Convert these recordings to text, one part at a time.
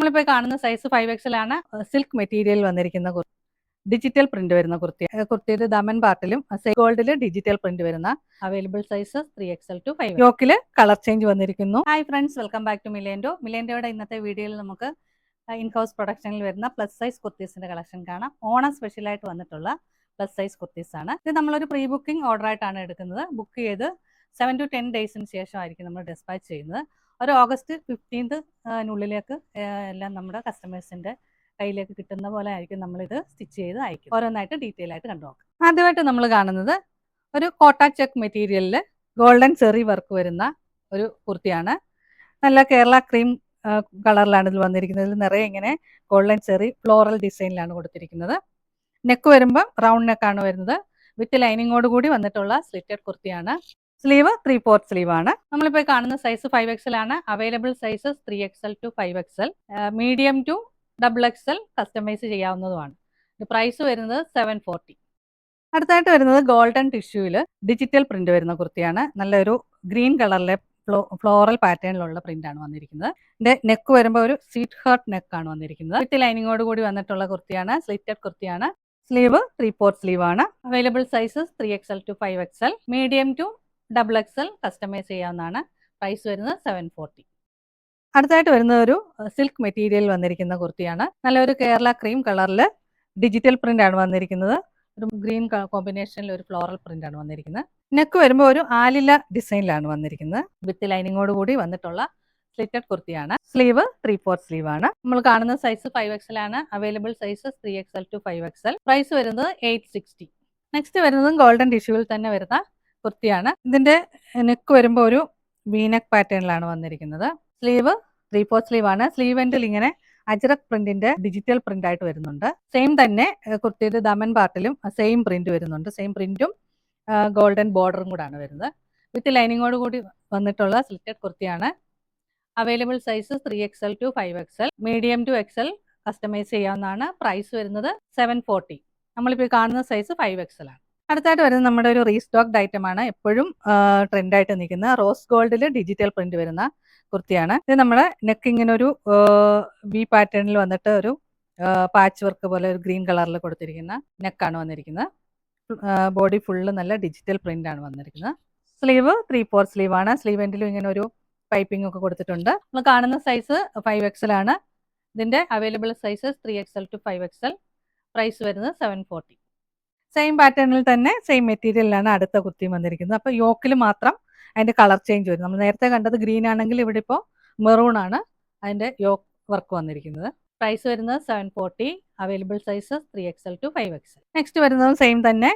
നമ്മളിപ്പോൾ കാണുന്ന size 5XL ആണ്. സിൽക്ക് മെറ്റീരിയൽ വന്നിരിക്കുന്ന ഡിജിറ്റൽ പ്രിന്റ് വരുന്ന കുർത്തിയുടെ ദമൻ പാർട്ടിലും ഗോൾഡിൽ ഡിജിറ്റൽ പ്രിന്റ് വരുന്ന അവൈലബിൾ സൈസ് 3XL to 5. യോക്കില് കളർ ചേഞ്ച് വന്നിരിക്കുന്നു. Hi friends, welcome back to മിലേൻഡോയുടെ ഇന്നത്തെ വീഡിയോയിൽ നമുക്ക് ഇൻ ഹൗസ് പ്രൊഡക്ഷനിൽ വരുന്ന പ്ലസ് സൈസ് കുർത്തീസിന്റെ കളക്ഷൻ കാണാം. ഓണം സ്പെഷ്യലായിട്ട് വന്നിട്ടുള്ള പ്ലസ് സൈസ് കുർത്തീസ് ആണ്. ഇത് നമ്മളൊരു പ്രീ ബുക്കിംഗ് ഓർഡർ ആയിട്ടാണ് എടുക്കുന്നത്. ബുക്ക് ചെയ്ത് 7 to 10 ഡേയ്സിന് ശേഷമായിരിക്കും നമ്മൾ ഡിസ്പാച്ച് ചെയ്യുന്നത്. ഒരു ഓഗസ്റ്റ് 15th എല്ലാം നമ്മുടെ കസ്റ്റമേഴ്സിന്റെ കയ്യിലേക്ക് കിട്ടുന്ന പോലെ ആയിരിക്കും നമ്മളിത് സ്റ്റിച്ച് ചെയ്ത് അയക്കും. ഓരോന്നായിട്ട് ഡീറ്റെയിൽ ആയിട്ട് കണ്ടു നോക്കാം. ആദ്യമായിട്ട് നമ്മൾ കാണുന്നത് ഒരു കോട്ട ചെക്ക് മെറ്റീരിയലിൽ ഗോൾഡൻ ചെറി വർക്ക് വരുന്ന ഒരു കുർത്തിയാണ്. നല്ല കേരള ക്രീം കളറിലാണ് ഇതിൽ വന്നിരിക്കുന്നത്. ഇതിൽ നിറയെ ഇങ്ങനെ ഗോൾഡൻ ചെറി ഫ്ലോറൽ ഡിസൈനിലാണ് കൊടുത്തിരിക്കുന്നത്. നെക്ക് വരുമ്പോൾ റൗണ്ട് നെക്കാണ് വരുന്നത്. വിത്ത് ലൈനിങ്ങോട് കൂടി വന്നിട്ടുള്ള സ്ലിറ്റഡ് കുർത്തിയാണ്. സ്ലീവ് 3/4 സ്ലീവ് ആണ്. നമ്മളിപ്പോൾ കാണുന്ന സൈസ് 5XL ആണ്. Available sizes 3XL to 5XL, medium to XXL customise ചെയ്യാവുന്നതുമാണ്. പ്രൈസ് വരുന്നത് 740. അടുത്തായിട്ട് വരുന്നത് ഗോൾഡൻ ടിഷ്യൂവിൽ ഡിജിറ്റൽ പ്രിന്റ് വരുന്ന കുർത്തിയാണ്. നല്ലൊരു ഗ്രീൻ കളറിലെ ഫ്ലോറൽ പാറ്റേണിലുള്ള പ്രിന്റ് ആണ് വന്നിരിക്കുന്നത്. ഇതിന്റെ നെക്ക് വരുമ്പോൾ ഒരു സ്വീറ്റ് ഹാർട്ട് നെക്കാണ് വന്നിരിക്കുന്നത്. വിത്ത് ലൈനിങ്ങോട് കൂടി വന്നിട്ടുള്ള കുർത്തിയാണ്. സ്ലിറ്റഡ് കുർത്തിയാണ്. സ്ലീവ് 3/4 സ്ലീവ് ആണ്. Available sizes 3XL to 5XL, medium to XXL customise ചെയ്യാവുന്നതാണ്. പ്രൈസ് വരുന്നത് 740. അടുത്തായിട്ട് വരുന്നത് ഒരു സിൽക്ക് മെറ്റീരിയൽ വന്നിരിക്കുന്ന കുർത്തിയാണ്. നല്ലൊരു കേരള ക്രീം കളറിൽ ഡിജിറ്റൽ പ്രിന്റ് ആണ് വന്നിരിക്കുന്നത്. ഒരു ഗ്രീൻ കോമ്പിനേഷനിൽ ഒരു ഫ്ലോറൽ പ്രിന്റ് ആണ് വന്നിരിക്കുന്നത്. നെക്ക് വരുമ്പോൾ ഒരു ആലില ഡിസൈനിലാണ് വന്നിരിക്കുന്നത്. വിത്ത് ലൈനിങ്ങോട് കൂടി വന്നിട്ടുള്ള സ്ലിറ്റഡ് കുർത്തിയാണ്. സ്ലീവ് 3/4 സ്ലീവ് ആണ്. നമ്മൾ കാണുന്ന സൈസ് 5XL ആണ്. Available sizes 3XL to 5XL. Price വരുന്നത് 860. നെക്സ്റ്റ് വരുന്നത് ഗോൾഡൻ ടിഷ്യൂവിൽ തന്നെ വരുന്ന കുർത്തിയാണ്. ഇതിന്റെ നെക്ക് വരുമ്പോൾ ഒരു വീനെക്ക് പാറ്റേണിലാണ് വന്നിരിക്കുന്നത്. സ്ലീവ് 3/4 സ്ലീവ് ആണ്. സ്ലീവ് എൻഡിൽ ഇങ്ങനെ അജ്രക് പ്രിന്റിന്റെ ഡിജിറ്റൽ പ്രിന്റ് ആയിട്ട് വരുന്നുണ്ട്. സെയിം തന്നെ കുർത്തിയുടെ ദമൻ പാർട്ടിലും സെയിം പ്രിന്റ് വരുന്നുണ്ട്. സെയിം പ്രിന്റും ഗോൾഡൻ ബോർഡറും കൂടാണ് വരുന്നത്. വിത്ത് ലൈനിങ്ങോട് കൂടി വന്നിട്ടുള്ള സ്ലിറ്റഡ് കുർത്തിയാണ്. Available size 3XL to 5XL, medium to XL customise ചെയ്യാവുന്നതാണ്. പ്രൈസ് വരുന്നത് 740. നമ്മളിപ്പോൾ കാണുന്ന സൈസ് 5XL ആണ്. അടുത്തായിട്ട് വരുന്നത് നമ്മുടെ ഒരു റീസ്റ്റോക്ഡ് ഐറ്റം ആണ്. എപ്പോഴും ട്രെൻഡായിട്ട് നിൽക്കുന്ന റോസ് ഗോൾഡിൽ ഡിജിറ്റൽ പ്രിന്റ് വരുന്ന കുർത്തിയാണ്. ഇത് നമ്മുടെ നെക്ക് ഇങ്ങനെ ഒരു വി പാറ്റേണിൽ വന്നിട്ട് ഒരു പാച്ച് വർക്ക് പോലെ ഒരു ഗ്രീൻ കളറിൽ കൊടുത്തിരിക്കുന്ന നെക്കാണ് വന്നിരിക്കുന്നത്. ബോഡി ഫുള്ള് നല്ല ഡിജിറ്റൽ പ്രിന്റ് ആണ് വന്നിരിക്കുന്നത്. സ്ലീവ് 3/4 സ്ലീവ് ആണ്. സ്ലീവ് എൻഡിലും ഇങ്ങനെ ഒരു പൈപ്പിംഗ് ഒക്കെ കൊടുത്തിട്ടുണ്ട്. നമ്മൾ കാണുന്ന സൈസ് 5XL ആണ്. ഇതിന്റെ available sizes 3XL to 5XL. Price വരുന്നത് 740. സെയിം പാറ്റേണിൽ തന്നെ സെയിം മെറ്റീരിയലിലാണ് അടുത്ത കുർത്തിയും വന്നിരിക്കുന്നത്. അപ്പോൾ യോക്കിൽ മാത്രം അതിന്റെ കളർ ചേഞ്ച് വരും. നമ്മൾ നേരത്തെ കണ്ടത് ഗ്രീൻ ആണെങ്കിൽ ഇവിടെ ഇപ്പോൾ മെറൂൺ ആണ് അതിന്റെ യോക്ക് വർക്ക് വന്നിരിക്കുന്നത്. പ്രൈസ് വരുന്നത് 740. Available sizes 3XL to 5XL. Next വരുന്നത് സെയിം തന്നെ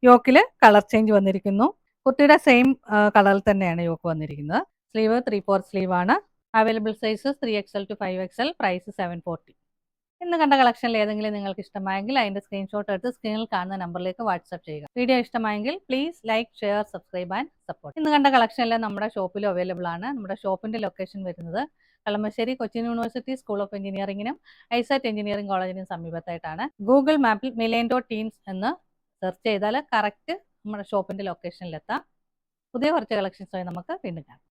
യോക്കിൽ കളർ ചേഞ്ച് വന്നിരിക്കുന്നു. കുർത്തിയുടെ സെയിം കളറിൽ തന്നെയാണ് യോക്ക് വന്നിരിക്കുന്നത്. സ്ലീവ് 3/4 സ്ലീവ് ആണ്. Available sizes 3XL to 5XL. Price 740. ഇന്ന് കണ്ട കളക്ഷനിൽ ഏതെങ്കിലും നിങ്ങൾക്ക് ഇഷ്ടമായെങ്കിൽ അതിന്റെ സ്ക്രീൻഷോട്ട് എടുത്ത് സ്ക്രീനിൽ കാണുന്ന നമ്പറിലേക്ക് വാട്സ്ആപ്പ് ചെയ്യുക. വീഡിയോ ഇഷ്ടമായെങ്കിൽ please like, share, subscribe and support. ഇന്ന് കണ്ട കളക്ഷനെല്ലാം നമ്മുടെ ഷോപ്പിൽ അവൈലബിൾ ആണ്. നമ്മുടെ ഷോപ്പിന്റെ ലൊക്കേഷൻ വരുന്നത് Kalamassery Cochin university school of എഞ്ചിനീയറിംഗിനും ഐസാറ്റ് എഞ്ചിനീയറിംഗ് കോളേജിനും സമീപത്തായിട്ടാണ്. ഗൂഗിൾ മാപ്പിൽ മിലേൻഡോ ടീംസ് എന്ന് സെർച്ച് ചെയ്താൽ കറക്റ്റ് നമ്മുടെ ഷോപ്പിന്റെ ലൊക്കേഷനിലെത്താം. പുതിയ കുറച്ച് കളക്ഷൻസുമായി നമുക്ക് വീണ്ടും കാണാം.